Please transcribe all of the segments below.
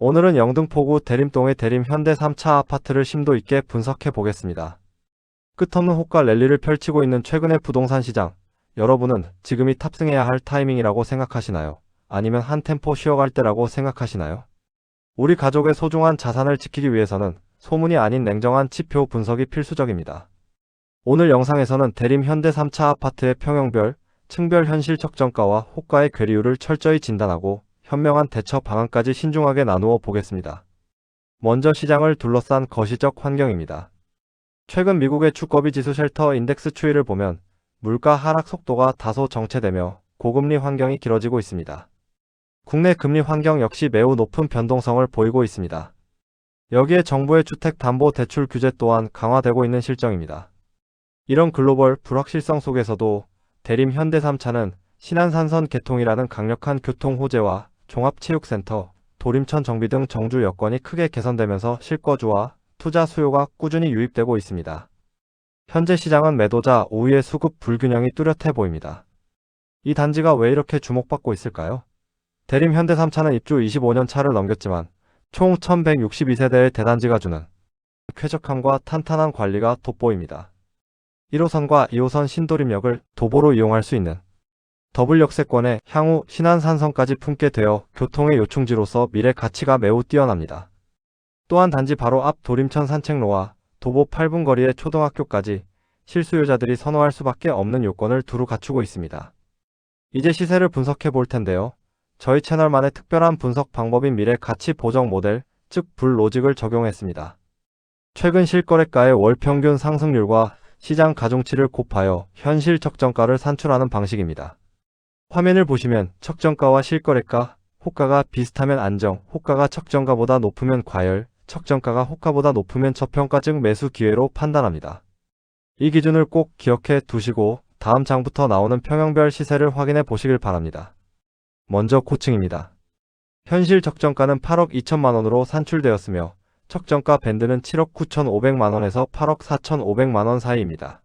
오늘은 영등포구 대림동의 대림 현대 3차 아파트를 심도 있게 분석해 보겠습니다. 끝없는 호가 랠리를 펼치고 있는 최근의 부동산 시장, 여러분은 지금이 탑승해야 할 타이밍이라고 생각하시나요? 아니면 한 템포 쉬어갈 때라고 생각하시나요? 우리 가족의 소중한 자산을 지키기 위해서는 소문이 아닌 냉정한 지표 분석이 필수적입니다. 오늘 영상에서는 대림 현대 3차 아파트의 평형별, 층별 현실 적정가와 호가의 괴리율을 철저히 진단하고 현명한 대처 방안까지 신중하게 나누어 보겠습니다. 먼저 시장을 둘러싼 거시적 환경입니다. 최근 미국의 주거비 지수 쉘터 인덱스 추이를 보면 물가 하락 속도가 다소 정체되며 고금리 환경이 길어지고 있습니다. 국내 금리 환경 역시 매우 높은 변동성을 보이고 있습니다. 여기에 정부의 주택담보대출 규제 또한 강화되고 있는 실정입니다. 이런 글로벌 불확실성 속에서도 대림 현대 3차는 신안산선 개통이라는 강력한 교통 호재와 종합체육센터, 도림천 정비 등 정주 여건이 크게 개선되면서 실거주와 투자 수요가 꾸준히 유입되고 있습니다. 현재 시장은 매도자 우위의 수급 불균형이 뚜렷해 보입니다. 이 단지가 왜 이렇게 주목받고 있을까요? 대림 현대 3차는 입주 25년 차를 넘겼지만 총 1162세대의 대단지가 주는 쾌적함과 탄탄한 관리가 돋보입니다. 1호선과 2호선 신도림역을 도보로 이용할 수 있는 더블 역세권에 향후 신안산선까지 품게 되어 교통의 요충지로서 미래 가치가 매우 뛰어납니다. 또한 단지 바로 앞 도림천 산책로와 도보 8분 거리의 초등학교까지 실수요자들이 선호할 수밖에 없는 요건을 두루 갖추고 있습니다. 이제 시세를 분석해 볼 텐데요. 저희 채널만의 특별한 분석 방법인 미래 가치 보정 모델, 즉 불로직을 적용했습니다. 최근 실거래가의 월 평균 상승률과 시장 가중치를 곱하여 현실 적정가를 산출하는 방식입니다. 화면을 보시면 적정가와 실거래가, 호가가 비슷하면 안정, 호가가 적정가보다 높으면 과열, 적정가가 호가보다 높으면 저평가 즉 매수 기회로 판단합니다. 이 기준을 꼭 기억해 두시고 다음 장부터 나오는 평형별 시세를 확인해 보시길 바랍니다. 먼저 고층입니다. 현실 적정가는 8억 2천만원으로 산출되었으며 적정가 밴드는 7억 9천5백만원에서 8억 4천5백만원 사이입니다.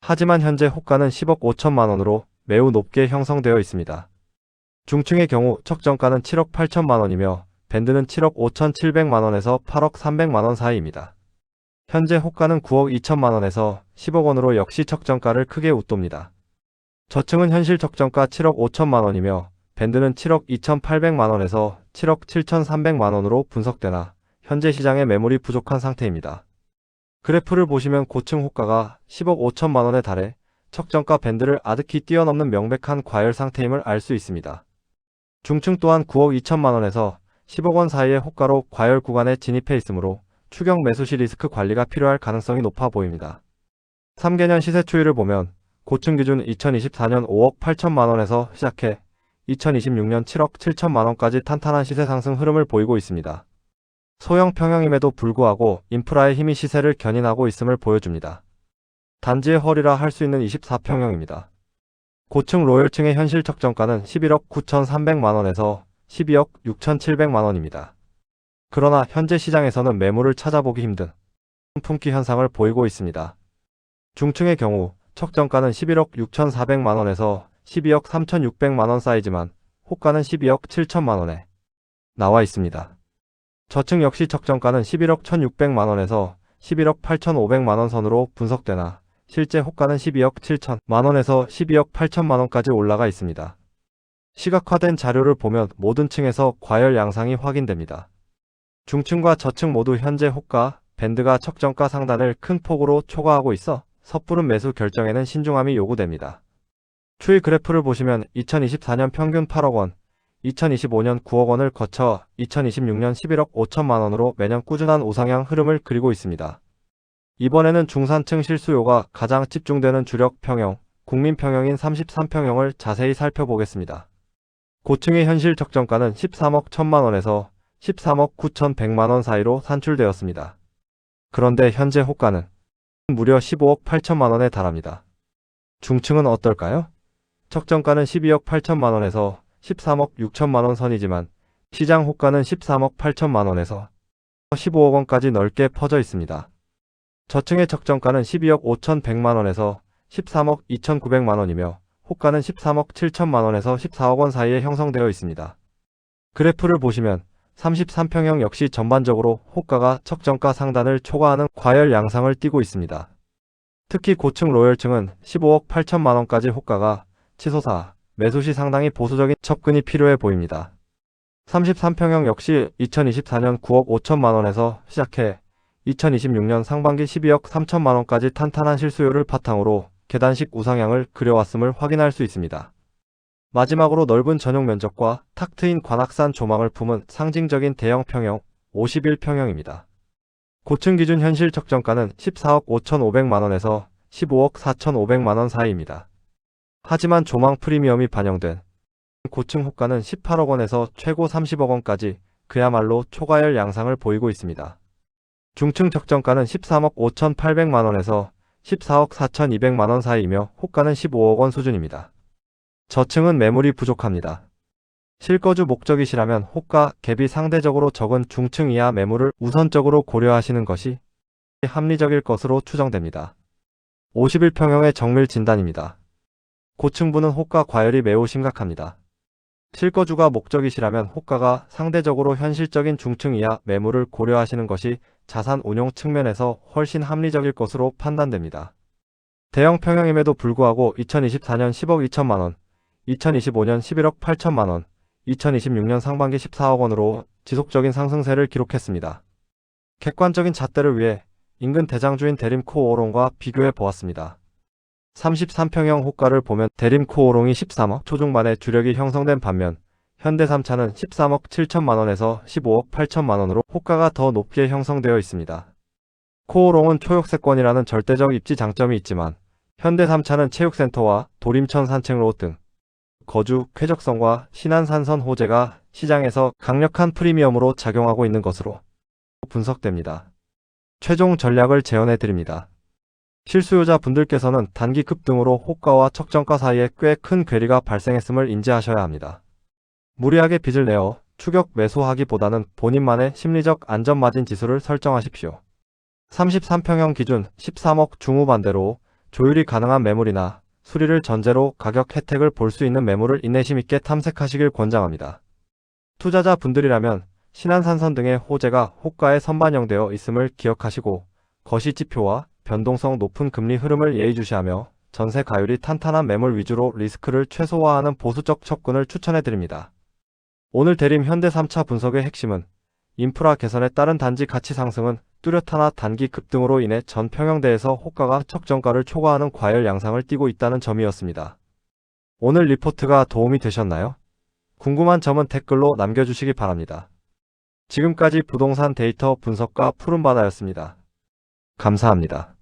하지만 현재 호가는 10억 5천만원으로 매우 높게 형성되어 있습니다. 중층의 경우 적정가는 7억 8천만원이며 밴드는 7억 5천7백만원에서 8억 3백만원 사이입니다. 현재 호가는 9억 2천만원에서 10억원으로 역시 적정가를 크게 웃돕니다. 저층은 현실 적정가 7억 5천만원이며 밴드는 7억 2천8백만원에서 7억 7천3백만원으로 분석되나 현재 시장에 매물이 부족한 상태입니다. 그래프를 보시면 고층 호가가 10억 5천만원에 달해 적정가 밴드를 아득히 뛰어넘는 명백한 과열 상태임을 알 수 있습니다. 중층 또한 9억 2천만원에서 10억원 사이의 호가로 과열 구간에 진입해 있으므로 추격 매수 시 리스크 관리가 필요할 가능성이 높아 보입니다. 3개년 시세 추이를 보면 고층 기준 2024년 5억 8천만원에서 시작해 2026년 7억 7천만원까지 탄탄한 시세 상승 흐름을 보이고 있습니다. 소형 평형임에도 불구하고 인프라의 힘이 시세를 견인하고 있음을 보여줍니다. 단지의 허리라 할 수 있는 24평형입니다. 고층 로열층의 현실 적정가는 11억 9천3백만원에서 12억 6천7백만원입니다. 그러나 현재 시장에서는 매물을 찾아보기 힘든 품귀 현상을 보이고 있습니다. 중층의 경우 적정가는 11억 6천4백만원에서 12억 3천6백만원 사이지만 호가는 12억 7천만원에 나와 있습니다. 저층 역시 적정가는 11억 1,600만원에서 11억 8천5백만원 선으로 분석되나 실제 호가는 12억 7천만원에서 12억 8천만원까지 올라가 있습니다. 시각화된 자료를 보면 모든 층에서 과열 양상이 확인됩니다. 중층과 저층 모두 현재 호가, 밴드가 적정가 상단을 큰 폭으로 초과하고 있어 섣부른 매수 결정에는 신중함이 요구됩니다. 추이 그래프를 보시면 2024년 평균 8억원, 2025년 9억원을 거쳐 2026년 11억 5천만원으로 매년 꾸준한 우상향 흐름을 그리고 있습니다. 이번에는 중산층 실수요가 가장 집중되는 주력 평형, 국민 평형인 33평형을 자세히 살펴보겠습니다. 고층의 현실 적정가는 13억 1천만원에서 13억 9천100만원 사이로 산출되었습니다. 그런데 현재 호가는 무려 15억 8천만원에 달합니다. 중층은 어떨까요? 적정가는 12억 8천만원에서 13억 6천만원 선이지만 시장 호가는 13억 8천만원에서 15억원까지 넓게 퍼져 있습니다. 저층의 적정가는 12억 5천100만원에서 13억 2천9백만원이며 호가는 13억 7천만원에서 14억원 사이에 형성되어 있습니다. 그래프를 보시면 33평형 역시 전반적으로 호가가 적정가 상단을 초과하는 과열 양상을 띠고 있습니다. 특히 고층 로열층은 15억 8천만원까지 호가가 치솟아 매수 시 상당히 보수적인 접근이 필요해 보입니다. 33평형 역시 2024년 9억 5천만원에서 시작해 2026년 상반기 12억 3천만원까지 탄탄한 실수요를 바탕으로 계단식 우상향을 그려왔음을 확인할 수 있습니다. 마지막으로 넓은 전용 면적과 탁 트인 관악산 조망을 품은 상징적인 대형 평형 51평형입니다. 고층 기준 현실 적정가는 14억 5,500만원에서 15억 4,500만원 사이입니다. 하지만 조망 프리미엄이 반영된 고층 호가는 18억 원에서 최고 30억 원까지 그야말로 초과열 양상을 보이고 있습니다. 중층 적정가는 13억 5,800만원에서 14억 4,200만원 사이이며 호가는 15억 원 수준입니다. 저층은 매물이 부족합니다. 실거주 목적이시라면 호가 갭이 상대적으로 적은 중층 이하 매물을 우선적으로 고려하시는 것이 합리적일 것으로 추정됩니다. 51평형의 정밀 진단입니다. 고층부는 호가 과열이 매우 심각합니다. 실거주가 목적이시라면 호가가 상대적으로 현실적인 중층 이하 매물을 고려하시는 것이 자산 운용 측면에서 훨씬 합리적일 것으로 판단됩니다. 대형 평형임에도 불구하고 2024년 10억 2천만원, 2025년 11억 8천만원, 2026년 상반기 14억 원으로 지속적인 상승세를 기록했습니다. 객관적인 잣대를 위해 인근 대장주인 대림 코오롱과 비교해 보았습니다. 33평형 호가를 보면 대림 코오롱이 13억 초중반에 주력이 형성된 반면 현대 3차는 13억 7천만원에서 15억 8천만원으로 호가가 더 높게 형성되어 있습니다. 코오롱은 초역세권이라는 절대적 입지 장점이 있지만 현대 3차는 체육센터와 도림천 산책로 등 거주, 쾌적성과 신안산선 호재가 시장에서 강력한 프리미엄으로 작용하고 있는 것으로 분석됩니다. 최종 전략을 제언해 드립니다. 실수요자 분들께서는 단기 급등으로 호가와 적정가 사이에 꽤 큰 괴리가 발생했음을 인지하셔야 합니다. 무리하게 빚을 내어 추격 매수하기보다는 본인만의 심리적 안전마진 지수를 설정하십시오. 33평형 기준 13억 중후반대로 조율이 가능한 매물이나 수리를 전제로 가격 혜택을 볼 수 있는 매물을 인내심 있게 탐색하시길 권장합니다. 투자자 분들이라면 신안산선 등의 호재가 호가에 선반영되어 있음을 기억하시고 거시지표와 변동성 높은 금리 흐름을 예의주시하며 전세 가율이 탄탄한 매물 위주로 리스크를 최소화하는 보수적 접근을 추천해드립니다. 오늘 대림 현대 3차 분석의 핵심은 인프라 개선에 따른 단지 가치 상승은 뚜렷하나 단기 급등으로 인해 전 평형대에서 호가가 적정가를 초과하는 과열 양상을 띠고 있다는 점이었습니다. 오늘 리포트가 도움이 되셨나요? 궁금한 점은 댓글로 남겨주시기 바랍니다. 지금까지 부동산 데이터 분석가 푸른바다였습니다. 감사합니다.